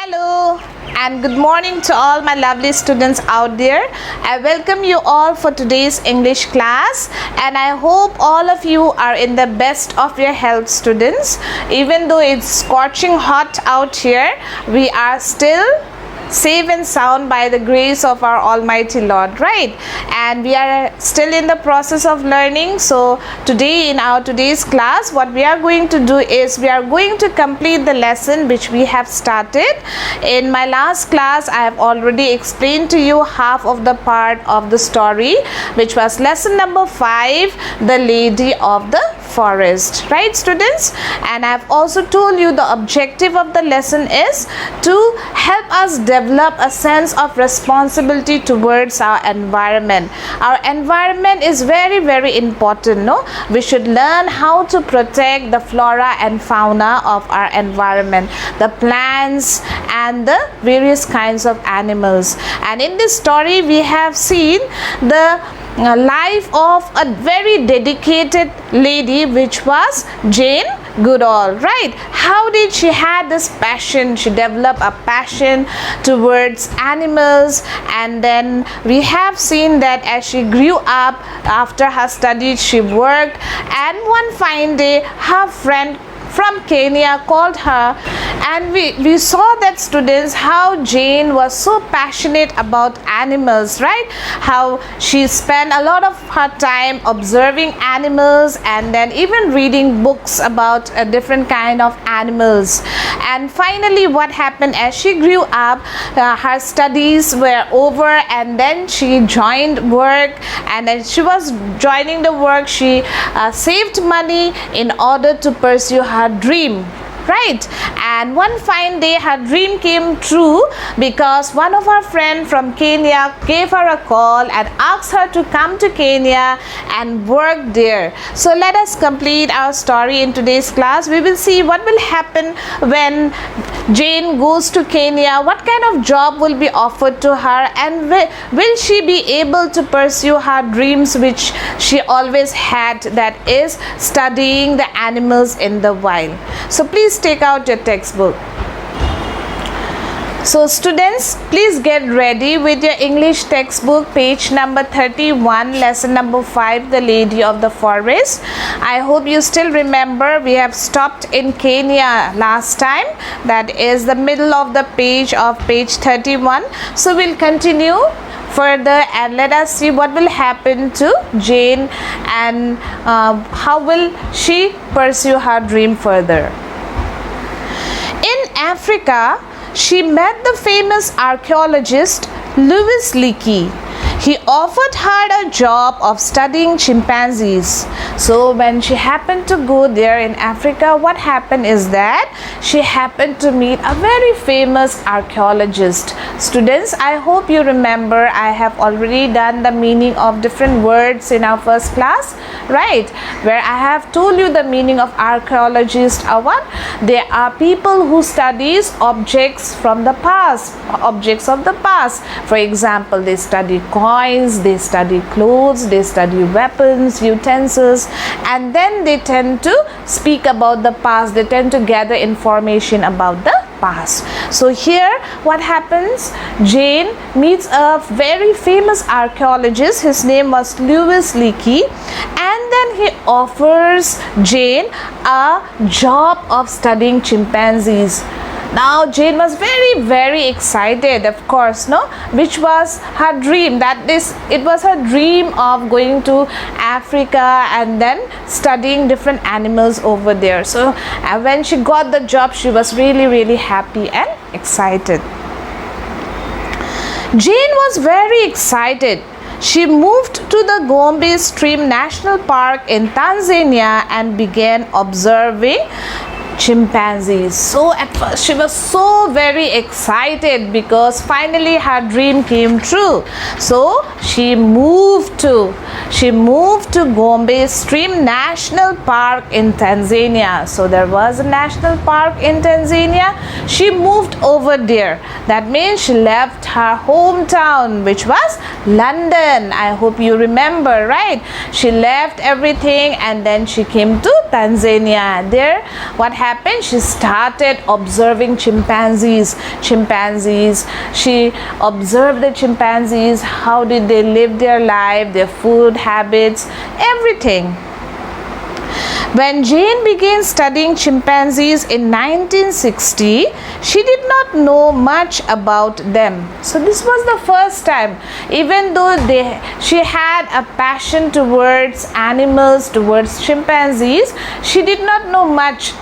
Hello and good morning to all my lovely students out there. I welcome you all for today's English class, and I hope all of you are in the best of your health, students. Even though it's scorching hot out here, we are still safe and sound by the grace of our Almighty Lord, right? And we are still in the process of learning. So today, in our today's class, what we are going to do is we are going to complete the lesson which we have started. In my last class, I have already explained to you half of the part of the story, which was lesson number 5, the Lady of the Forest, right, students? And I have also told you the objective of the lesson is to help us develop a sense of responsibility towards our environment. Our environment is very, very important, no? We should learn how to protect the flora and fauna of our environment, the plants and the various kinds of animals. And in this story, we have seen the life of a very dedicated lady, which was Jane Goodall, right? How did she had this passion? She developed a passion towards animals, and then we have seen that as she grew up, after her studies, she worked, and one fine day her friend from Kenya called her, and we saw that, students, how Jane was so passionate about animals, right? How she spent a lot of her time observing animals and then even reading books about a different kind of animals. And finally, what happened as she grew up, her studies were over, and then she joined work, and as she was joining the work, she saved money in order to pursue her dream, right? And one fine day her dream came true, because one of her friends from Kenya gave her a call and asked her to come to Kenya and work there. So let us complete our story in today's class. We will see what will happen when Jane goes to Kenya, what kind of job will be offered to her, and will she be able to pursue her dreams which she always had, that is studying the animals in the wild. So please take out your textbook. So students, please get ready with your English textbook, page number 31, lesson number 5, the Lady of the Forest. I hope you still remember we have stopped in Kenya last time. That is the middle of the page of page 31. So we'll continue further and let us see what will happen to Jane, and how will she pursue her dream further. In Africa, she met the famous archaeologist Louis Leakey. He offered her a job of studying chimpanzees. So when she happened to go there in Africa, what happened is that she happened to meet a very famous archaeologist. Students, I hope you remember I have already done the meaning of different words in our first class, right? Where I have told you the meaning of archaeologist are what? They are people who studies objects from the past, objects of the past. For example, they study coins, they study clothes, they study weapons, utensils, and then they tend to speak about the past. They tend to gather information about the past. So here what happens, Jane meets a very famous archaeologist. His name was Louis Leakey, and then he offers Jane a job of studying chimpanzees. Now Jane was very, very excited, of course, no, which was her dream. That is, it was her dream of going to Africa and then studying different animals over there. So when she got the job, she was really, really happy and excited. Jane was very excited. She moved to the Gombe Stream National Park in Tanzania and began observing chimpanzees. So at first she was so very excited because finally her dream came true. So she moved to Gombe Stream National Park in Tanzania. So there was a national park in Tanzania. She moved over there. That means she left her hometown, which was London. I hope you remember, right? She left everything and then she came to Tanzania. There, what happened? She started observing chimpanzees. She observed the chimpanzees. How did they live their life, their food habits, everything. When Jane began studying chimpanzees in 1960, she did not know much about them. So this was the first time, even though she had a passion towards animals, towards chimpanzees, she did not know much.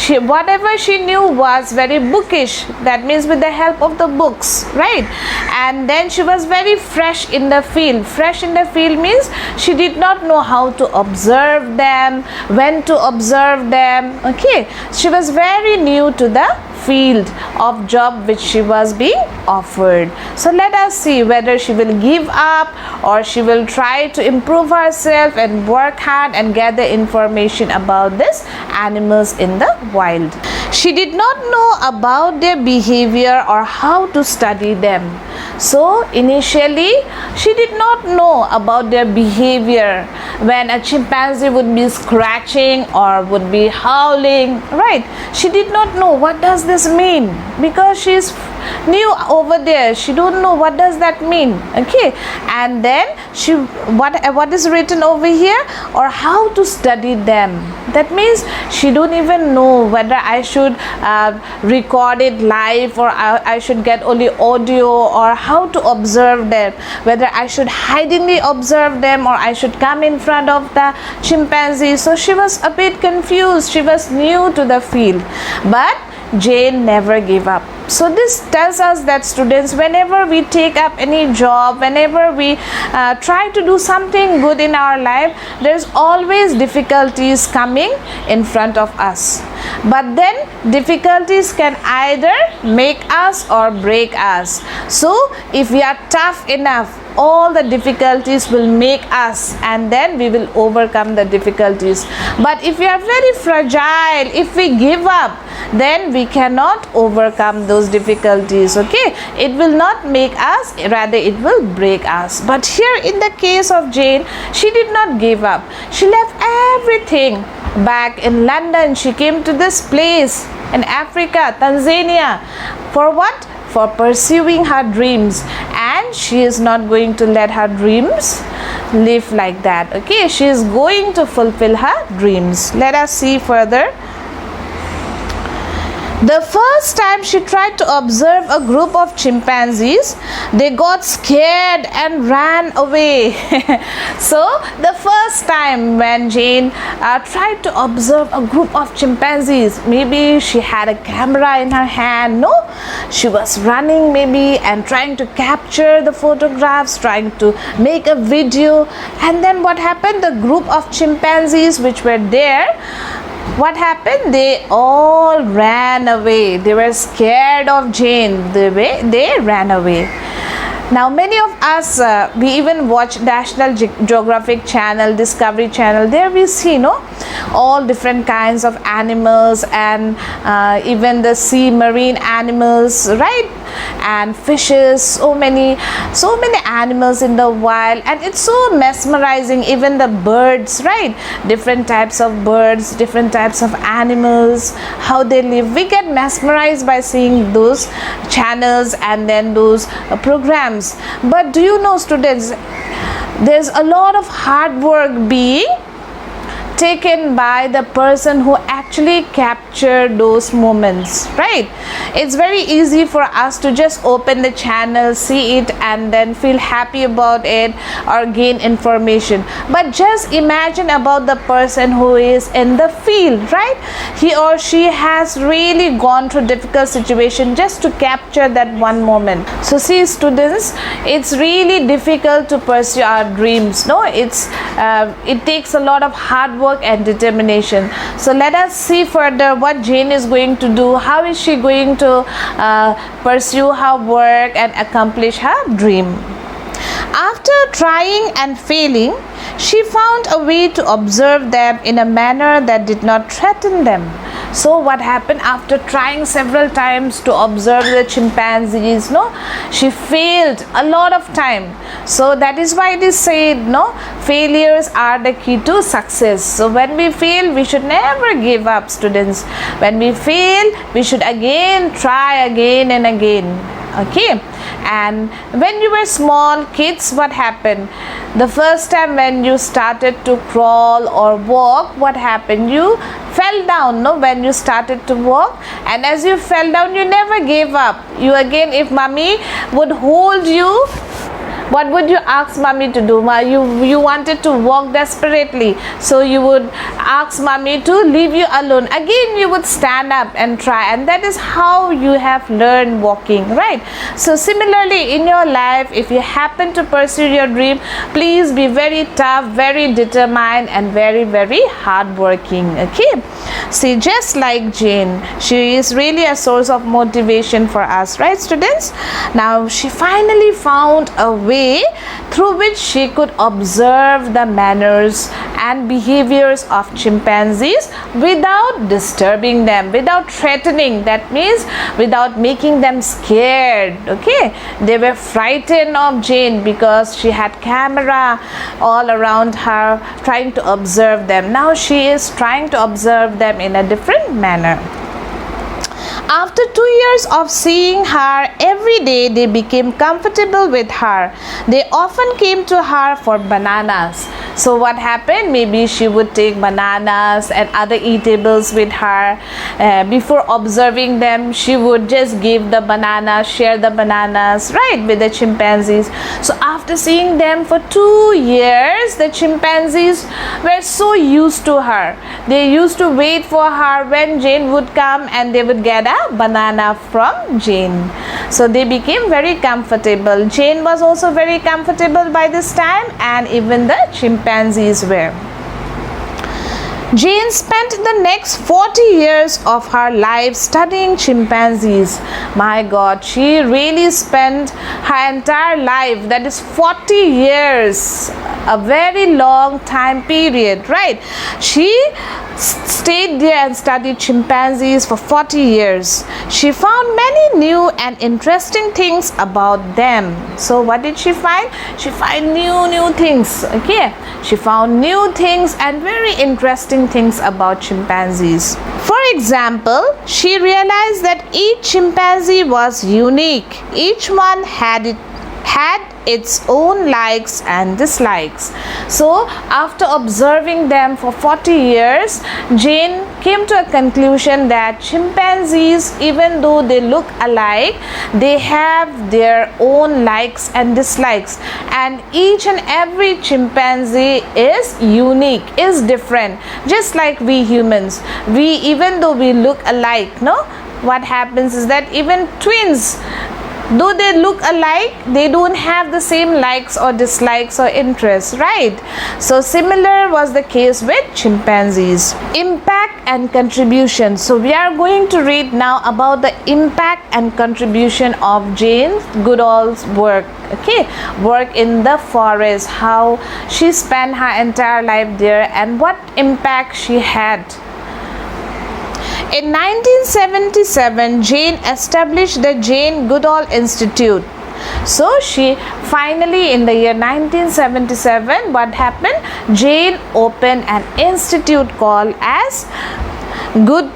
Whatever she knew was very bookish. That means with the help of the books, right? And then she was very fresh in the field. Fresh in the field means she did not know how to observe them, when to observe them. Okay, she was very new to the field of job which she was being offered. So let us see whether she will give up or she will try to improve herself and work hard and gather information about these animals in the wild. She did not know about their behavior or how to study them. So initially she did not know about their behavior. When a chimpanzee would be scratching or would be howling, right? She did not know what does this mean, because she is new over there. She don't know what does that mean. Okay, and then what is written over here, or how to study them. That means she don't even know whether I should record it live or I should get only audio, or how to observe them, whether I should hidingly observe them or I should come in front of the chimpanzee. So she was a bit confused. She was new to the field, but Jane never gave up. So this tells us that students, whenever we take up any job, whenever we try to do something good in our life, there's always difficulties coming in front of us. But then difficulties can either make us or break us. So if we are tough enough, all the difficulties will make us, and then we will overcome the difficulties. But if we are very fragile, if we give up, then we cannot overcome those difficulties. Okay, it will not make us, rather it will break us. But here in the case of Jane, she did not give up. She left everything back in London. She came to this place in Africa, Tanzania, for what? For pursuing her dreams. And she is not going to let her dreams live like that. Okay, she is going to fulfill her dreams. Let us see further. The first time she tried to observe a group of chimpanzees, they got scared and ran away. So the first time when Jane tried to observe a group of chimpanzees, maybe she had a camera in her hand, no? She was running maybe and trying to capture the photographs, trying to make a video. And then what happened? The group of chimpanzees which were there, what happened? They all ran away. They were scared of Jane. They ran away. Now many of us, we even watch National Geographic channel, Discovery channel. There we see, no, all different kinds of animals, and even the sea marine animals, right? And fishes, so many animals in the wild, and it's so mesmerizing. Even the birds, right? Different types of birds, different types of animals, how they live. We get mesmerized by seeing those channels and then those programs. But do you know, students, there's a lot of hard work being taken by the person who actually captured those moments, right? It's very easy for us to just open the channel, see it, and then feel happy about it or gain information. But just imagine about the person who is in the field, right? He or she has really gone through difficult situation just to capture that one moment. So see, students, it's really difficult to pursue our dreams, no? It takes a lot of hard work and determination. So let us see further what Jane is going to do. How is she going to pursue her work and accomplish her dream? After trying and failing, she found a way to observe them in a manner that did not threaten them. So what happened, after trying several times to observe the chimpanzees, no, she failed a lot of time. So that is why it is said, no, failures are the key to success. So when we fail, we should never give up, students. When we fail, we should again try again and again. Okay. And when you were small kids, what happened? The first time when you started to crawl or walk, what happened? You fell down, no, when you started to walk, and as you fell down, you never gave up. You again, if mommy would hold you, what would you ask mommy to do? You wanted to walk desperately, so you would ask mommy to leave you alone. Again, you would stand up and try, and that is how you have learned walking, right? So similarly, in your life, if you happen to pursue your dream, please be very tough, very determined, and very, very hardworking. Okay. See, just like Jane, she is really a source of motivation for us, right, students? Now, she finally found a way through which she could observe the manners and behaviors of chimpanzees without disturbing them, without threatening. That means without making them scared. Okay, they were frightened of Jane because she had camera all around her trying to observe them. Now she is trying to observe them in a different manner. After 2 years of seeing her every day, they became comfortable with her. They often came to her for bananas. So what happened? Maybe she would take bananas and other eatables with her. Before observing them, she would just give the bananas, share the bananas, right, with the chimpanzees. So after seeing them for 2 years, the chimpanzees were so used to her. They used to wait for her when Jane would come, and they would get a banana from Jane. So they became very comfortable. Jane was also very comfortable by this time, and even the chimpanzees were. Jane spent the next 40 years of her life studying chimpanzees. My God, she really spent her entire life, that is 40 years, a very long time period, right? She stayed there and studied chimpanzees for 40 years. She found many new and interesting things about them. So what did she find? She found new things. Okay, she found new things and very interesting things about chimpanzees. For example, she realized that each chimpanzee was unique. Each one had its own likes and dislikes. So after observing them for 40 years, Jane came to a conclusion that chimpanzees, even though they look alike, they have their own likes and dislikes, and each and every chimpanzee is unique, is different, just like we humans. We, even though we look alike, no, what happens is that even twins, though they look alike, they don't have the same likes or dislikes or interests, right? So similar was the case with chimpanzees. Impact and contribution. So we are going to read now about the impact and contribution of Jane Goodall's work. Okay, work in the forest, how she spent her entire life there, and what impact she had. In 1977, Jane established the Jane Goodall Institute. So she finally, in the year 1977, what happened? Jane opened an institute called as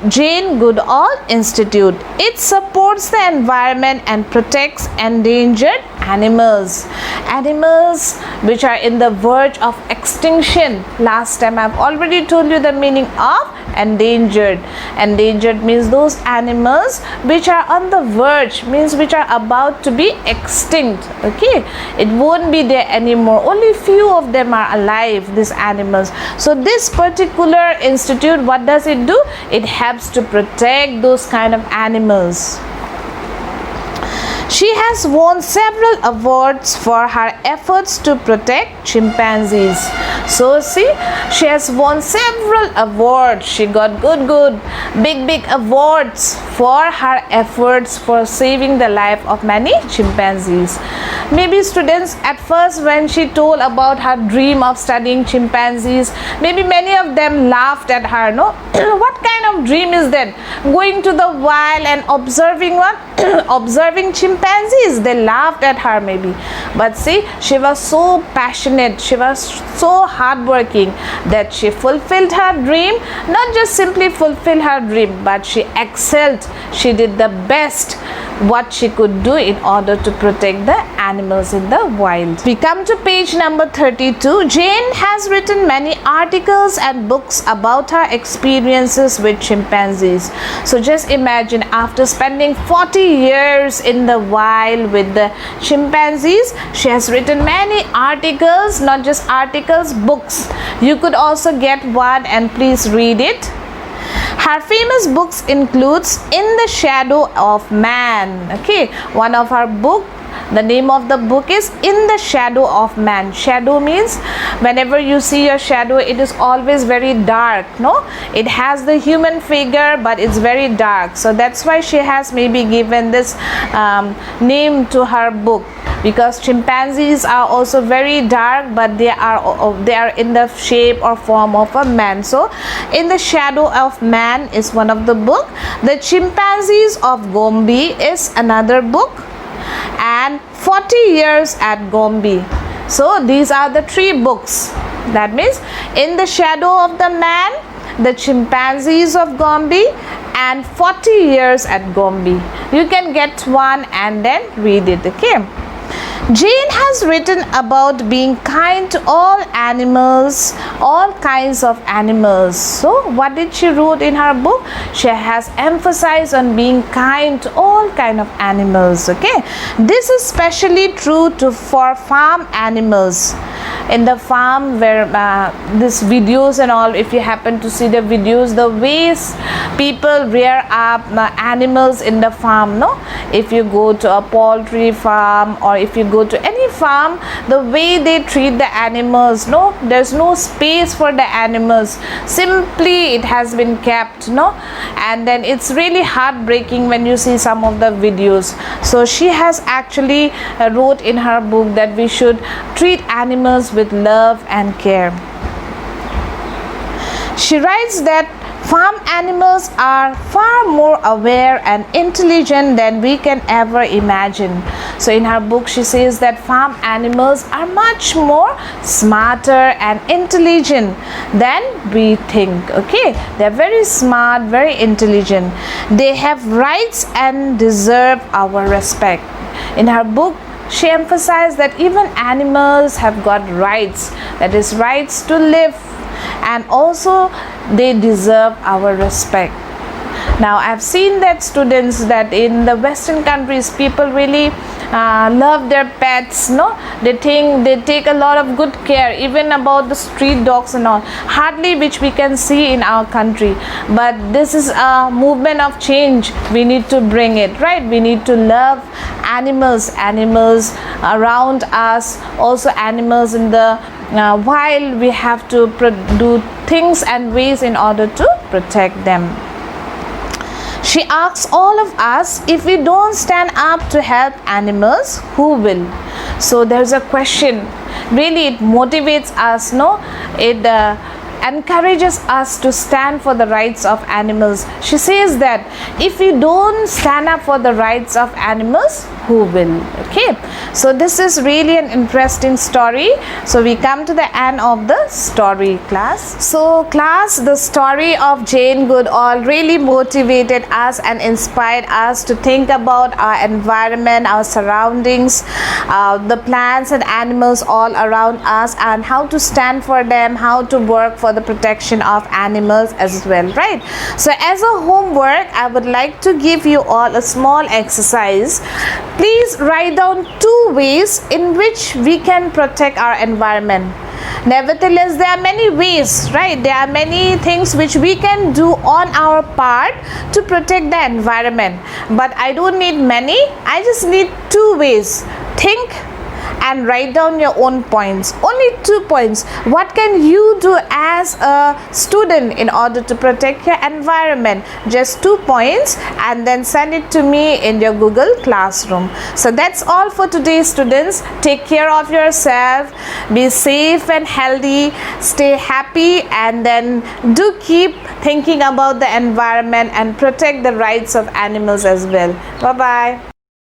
Jane Goodall Institute. It supports the environment and protects endangered animals. Animals which are in the verge of extinction. Last time I've already told you the meaning of endangered. Endangered means those animals which are on the verge, means which are about to be extinct. Okay, it won't be there anymore. Only few of them are alive, these animals. So this particular institute, what does it do? It helps to protect those kind of animals. She has won several awards for her efforts to protect chimpanzees. So see, she has won several awards. She got good big awards for her efforts for saving the life of many chimpanzees. Maybe students, at first when she told about her dream of studying chimpanzees, maybe many of them laughed at her. No, what kind of dream is that? Going to the wild and observing what? Observing chimpanzees. They laughed at her maybe. But see, she was so passionate, she was so hardworking that she fulfilled her dream. Not just simply fulfill her dream, but she excelled. She did the best what she could do in order to protect the animals in the wild. We come to page number 32. Jane has written many articles and books about her experiences with chimpanzees. So just imagine, after spending 40 years in the wild with the chimpanzees, she has written many articles, not just articles, books. You could also get one and please read it. Her famous books includes In the Shadow of Man. Okay, one of her book, the name of the book is In the Shadow of Man. Shadow means whenever you see your shadow, it is always very dark. No, it has the human figure, but it's very dark. So that's why she has maybe given this name to her book, because chimpanzees are also very dark, but they are in the shape or form of a man. So In the Shadow of Man is one of the book. The Chimpanzees of Gombe is another book, and 40 Years at Gombe. So these are the three books. That means In the Shadow of the Man, The Chimpanzees of Gombe, and 40 Years at Gombe. You can get one and then read it. Okay. Jane has written about being kind to all animals, all kinds of animals. So what did she wrote in her book? She has emphasized on being kind to all kind of animals. Okay, this is especially true for farm animals. In the farm where these videos and all, if you happen to see the videos, the ways people rear up animals in the farm, no, if you go to a poultry farm or if you go to any farm, the way they treat the animals, no, there's no space for the animals, simply it has been kept, no, and then it's really heartbreaking when you see some of the videos. So she has actually wrote in her book that we should treat animals with love and care. She writes that farm animals are far more aware and intelligent than we can ever imagine. So in her book she says that farm animals are much more smarter and intelligent than we think. Okay, they're very smart, very intelligent. They have rights and deserve our respect. In her book she emphasized that even animals have got rights, that is rights to live, and also they deserve our respect. Now I've seen that students, that in the Western countries people really love their pets, no, they take a lot of good care even about the street dogs and all, hardly which we can see in our country. But this is a movement of change, we need to bring it, right? We need to love animals around us, also animals in the wild. We have to do things and ways in order to protect them. She asks all of us, if we don't stand up to help animals, who will? So there's a question. Really it motivates us, no? It encourages us to stand for the rights of animals. She says that if we don't stand up for the rights of animals, who will? Okay, so this is really an interesting story. So we come to the end of the story, class. So class, the story of Jane Goodall really motivated us and inspired us to think about our environment, our surroundings, the plants and animals all around us, and how to stand for them, how to work for the protection of animals as well, right? So as a homework, I would like to give you all a small exercise. Please write down 2 ways in which we can protect our environment. Nevertheless, there are many ways, right? There are many things which we can do on our part to protect the environment. But I don't need many. I just need 2 ways. Think and write down your own points. Only 2 points. What can you do as a student in order to protect your environment? Just 2 points, and then send it to me in your Google Classroom. So that's all for today, students. Take care of yourself. Be safe and healthy. Stay happy, and then do keep thinking about the environment and protect the rights of animals as well. Bye-bye.